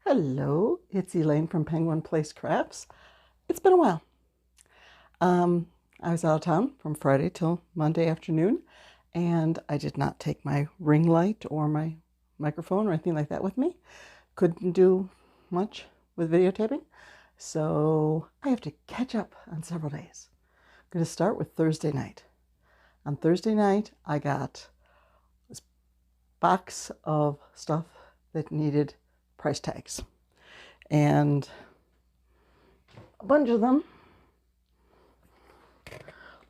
Hello, it's Elaine from Penguin Place Crafts. It's been a while. I was out of town from Friday till Monday afternoon, and I did not take my ring light or my microphone or anything like that with me. Couldn't do much with videotaping, so I have to catch up on several days. I'm going to start with Thursday night. On Thursday night, I got this box of stuff that needed price tags, and a bunch of them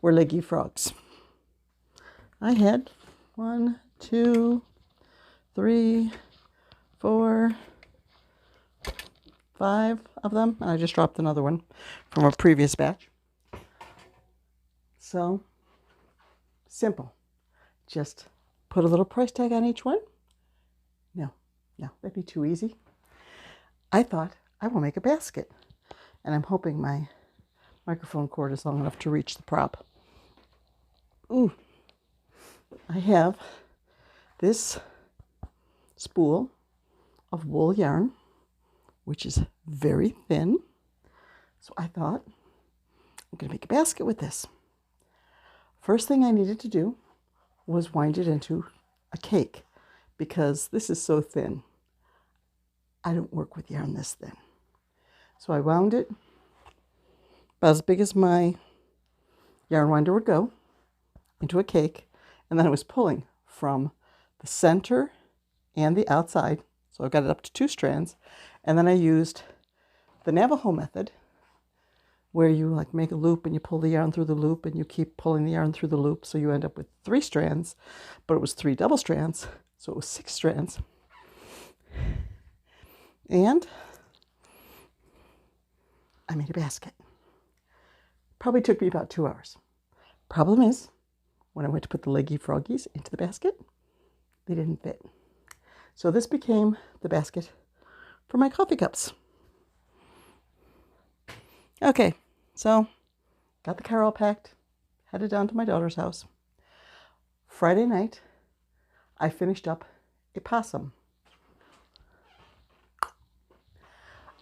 were leggy frogs. I had 1, 2, 3, 4, 5 of them, and I just dropped another one from a previous batch. So simple, just put a little price tag on each one. No, that'd be too easy. I thought I will make a basket, and I'm hoping my microphone cord is long enough to reach the prop. Ooh, I have this spool of wool yarn, which is very thin. So I thought I'm going to make a basket with this. First thing I needed to do was wind it into a cake, because this is so thin. I don't work with yarn this thin. So I wound it about as big as my yarn winder would go into a cake, and then I was pulling from the center and the outside. So I got it up to 2 strands, and then I used the Navajo method, where you like make a loop and you pull the yarn through the loop and you keep pulling the yarn through the loop, so you end up with 3 strands, but it was 3 double strands, so it was 6 strands. And I made a basket. Probably took me about 2 hours. Problem is, when I went to put the leggy froggies into the basket, they didn't fit. So this became the basket for my coffee cups. Okay, so got the car all packed, headed down to my daughter's house. Friday night, I finished up a possum.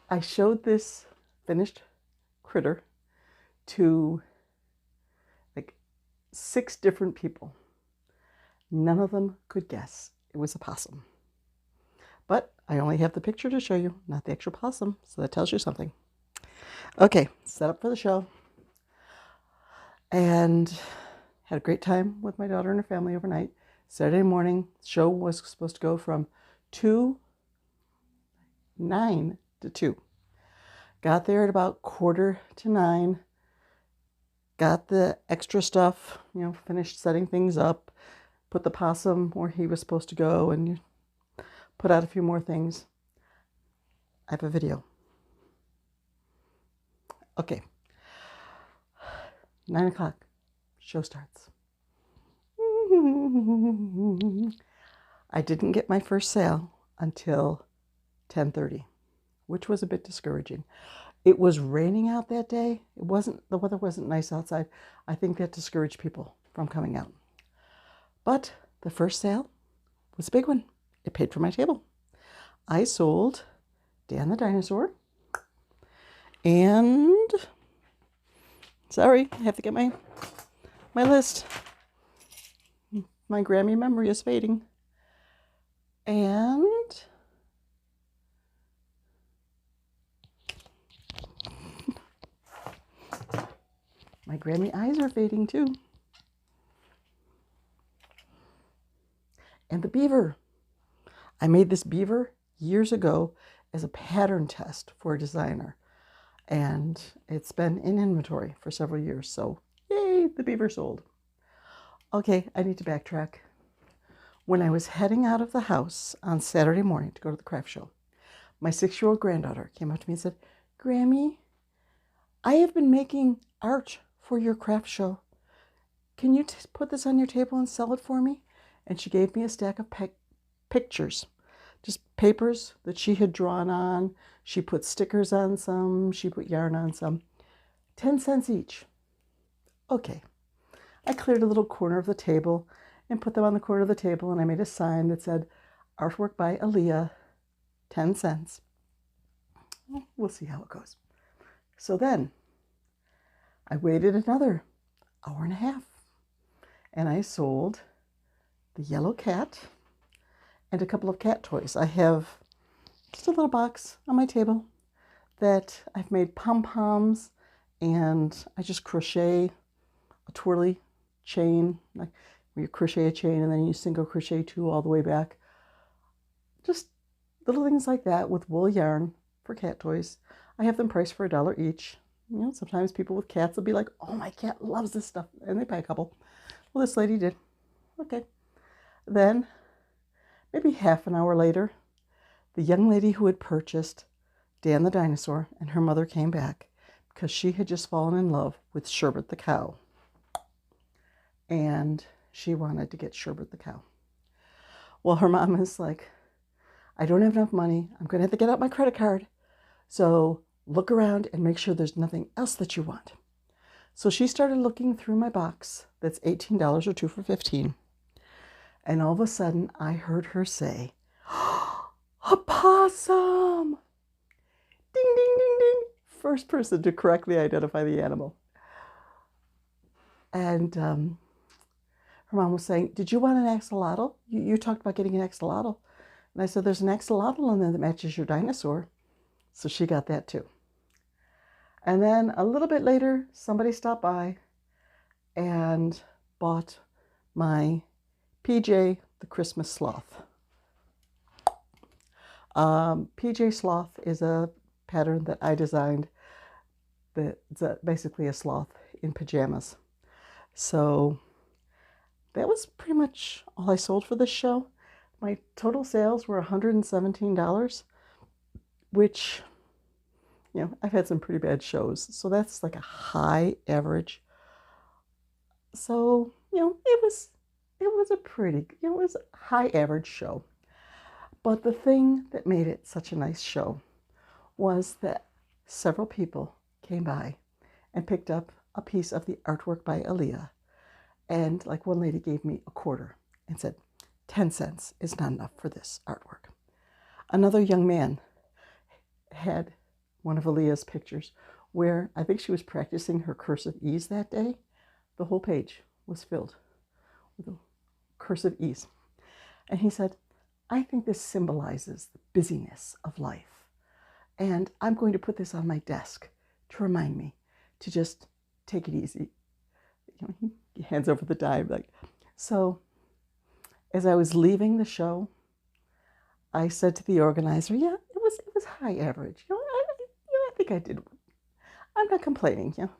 I showed this finished critter to like 6 different people. None of them could guess it was a possum. But I only have the picture to show you, not the actual possum, so that tells you something. Okay, set up for the show. And had a great time with my daughter and her family overnight. Saturday morning, the show was supposed to go from 9 to 2. Got there at about 8:45. Got the extra stuff, finished setting things up. Put the possum where he was supposed to go, and put out a few more things. I have a video. Okay. 9 o'clock. Show starts. I didn't get my first sale until 10:30, which was a bit discouraging. It was raining out that day. The weather wasn't nice outside. I think that discouraged people from coming out. But the first sale was a big one. It paid for my table. I sold Dan the Dinosaur. And sorry, I have to get my list. My Grammy memory is fading. And my Grammy eyes are fading too. And the beaver. I made this beaver years ago as a pattern test for a designer. And it's been in inventory for several years. So yay, the beaver sold. Okay, I need to backtrack. When I was heading out of the house on Saturday morning to go to the craft show, my 6-year-old granddaughter came up to me and said, "Grammy, I have been making art for your craft show. Can you put this on your table and sell it for me?" And she gave me a stack of pictures, just papers that she had drawn on. She put stickers on some, she put yarn on some. 10 cents each. Okay. I cleared a little corner of the table and put them on the corner of the table, and I made a sign that said, "Artwork by Aaliyah, 10 cents." We'll see how it goes. So then I waited another hour and a half, and I sold the yellow cat and a couple of cat toys. I have just a little box on my table that I've made pom-poms, and I just crochet a twirly chain, like where you crochet a chain and then you single crochet two all the way back. Just little things like that with wool yarn for cat toys. I have them priced for $1 each. You know, sometimes people with cats will be like, oh, my cat loves this stuff, and they buy a couple. Well, this lady did. Okay. Then, maybe half an hour later, the young lady who had purchased Dan the Dinosaur and her mother came back because she had just fallen in love with Sherbet the cow. And she wanted to get Sherbet the cow. Well, her mom is like, I don't have enough money. I'm going to have to get out my credit card. So look around and make sure there's nothing else that you want. So she started looking through my box that's $18 or 2 for $15. And all of a sudden, I heard her say, a possum! Ding, ding, ding, ding. First person to correctly identify the animal. And her mom was saying, did you want an axolotl? You talked about getting an axolotl. And I said, there's an axolotl in there that matches your dinosaur. So she got that too. And then a little bit later, somebody stopped by and bought my PJ the Christmas Sloth. PJ Sloth is a pattern that I designed that's basically a sloth in pajamas. So that was pretty much all I sold for this show. My total sales were $117, which, you know, I've had some pretty bad shows. So that's like a high average. So, you know, it was a pretty, you know, it was a high average show. But the thing that made it such a nice show was that several people came by and picked up a piece of the artwork by Aaliyah. And like one lady gave me a quarter and said, 10 cents is not enough for this artwork. Another young man had one of Aaliyah's pictures where I think she was practicing her cursive E's that day. The whole page was filled with a cursive E's. And he said, I think this symbolizes the busyness of life. And I'm going to put this on my desk to remind me to just take it easy. You know, he hands over the dime. Like, so as I was leaving the show, I said to the organizer, yeah, it was high average. You know, I think I did. I'm not complaining, you know.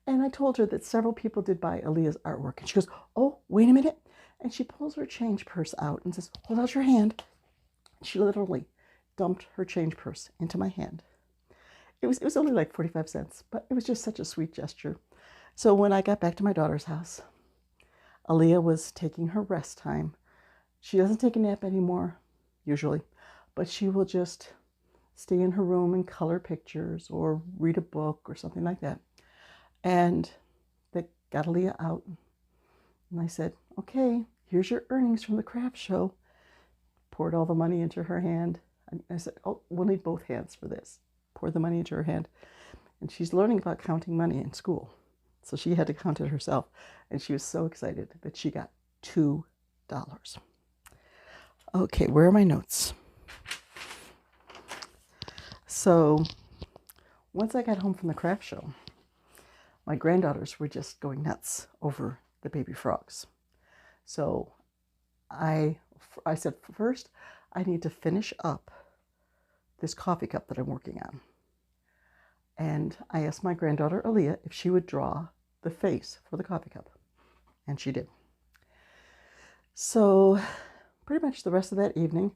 And I told her that several people did buy Aaliyah's artwork. And she goes, oh, wait a minute. And she pulls her change purse out and says, hold out your hand. She literally dumped her change purse into my hand. It was only like 45 cents, but it was just such a sweet gesture. So when I got back to my daughter's house, Aaliyah was taking her rest time. She doesn't take a nap anymore, usually, but she will just stay in her room and color pictures or read a book or something like that. And they got Aaliyah out. And I said, okay, here's your earnings from the craft show. Poured all the money into her hand. I said, oh, we'll need both hands for this. Poured the money into her hand. And she's learning about counting money in school. So she had to count it herself. And she was so excited that she got $2. Okay, where are my notes? So once I got home from the craft show, my granddaughters were just going nuts over the baby frogs. So I said, first, I need to finish up this coffee cup that I'm working on. And I asked my granddaughter, Aaliyah, if she would draw the face for the coffee cup. And she did. So pretty much the rest of that evening,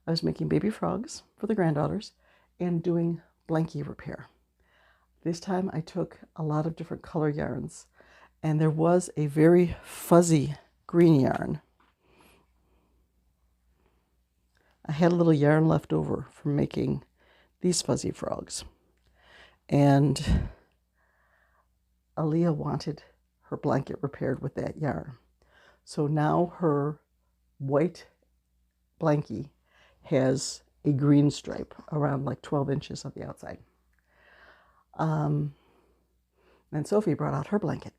I was making baby frogs for the granddaughters and doing blankie repair. This time I took a lot of different color yarns, and there was a very fuzzy green yarn. I had a little yarn left over from making these fuzzy frogs. And Aaliyah wanted her blanket repaired with that yarn. So now her white blankie has a green stripe around like 12 inches of the outside. And Sophie brought out her blanket,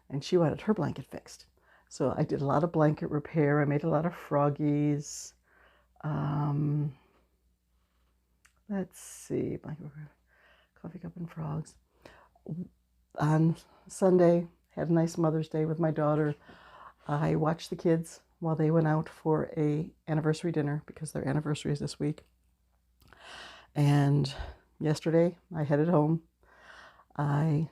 and she wanted her blanket fixed. So I did a lot of blanket repair. I made a lot of froggies. Let's see, blanket repair, coffee cup and frogs. On Sunday, had a nice Mother's Day with my daughter. I watched the kids while they went out for a anniversary dinner because their anniversary is this week. And yesterday, I headed home. I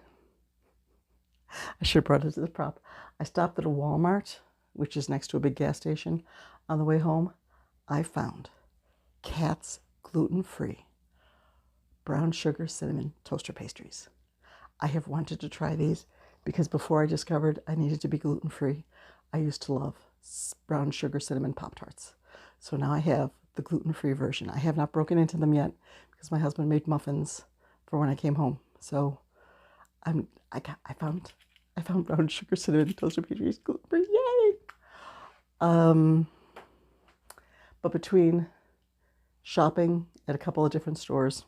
should have brought it to the prop. I stopped at a Walmart, which is next to a big gas station. On the way home, I found Cat's gluten-free brown sugar cinnamon toaster pastries. I have wanted to try these because before I discovered I needed to be gluten-free, I used to love brown sugar cinnamon Pop-Tarts. So now I have the gluten-free version. I have not broken into them yet because my husband made muffins for when I came home. So I found brown sugar cinnamon toaster pastries gluten-free. Yay! But between shopping at a couple of different stores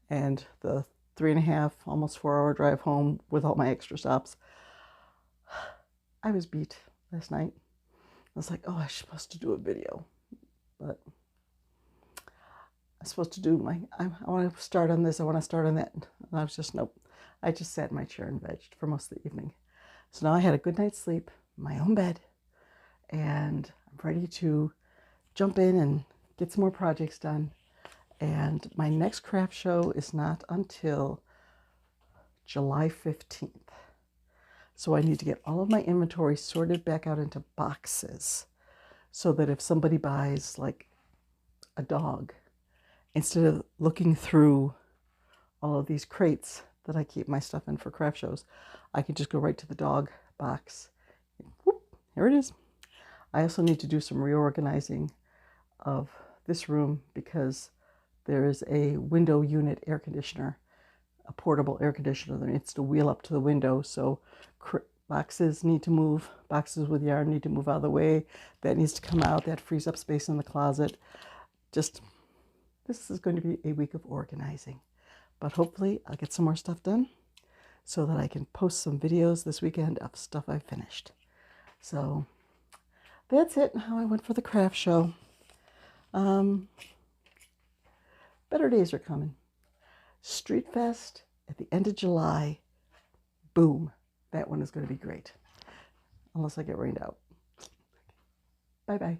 and the 3.5, almost 4-hour drive home with all my extra stops, I was beat last night. I was like, oh, I'm supposed to do a video, but I'm supposed to do I want to start on this, I want to start on that. And I was just, nope. I just sat in my chair and vegged for most of the evening. So now I had a good night's sleep, my own bed, and I'm ready to jump in and get some more projects done. And my next craft show is not until July 15th. So I need to get all of my inventory sorted back out into boxes so that if somebody buys like a dog, instead of looking through all of these crates that I keep my stuff in for craft shows, I can just go right to the dog box. Whoop, here it is. I also need to do some reorganizing of this room because there is a window unit air conditioner, a portable air conditioner that needs to wheel up to the window. So boxes need to move, boxes with yarn need to move out of the way. That needs to come out. That frees up space in the closet. Just, this is going to be a week of organizing. But hopefully I'll get some more stuff done so that I can post some videos this weekend of stuff I finished. So that's it, how I went for the craft show. Better days are coming. Street Fest at the end of July. Boom. That one is going to be great. Unless I get rained out. Bye-bye.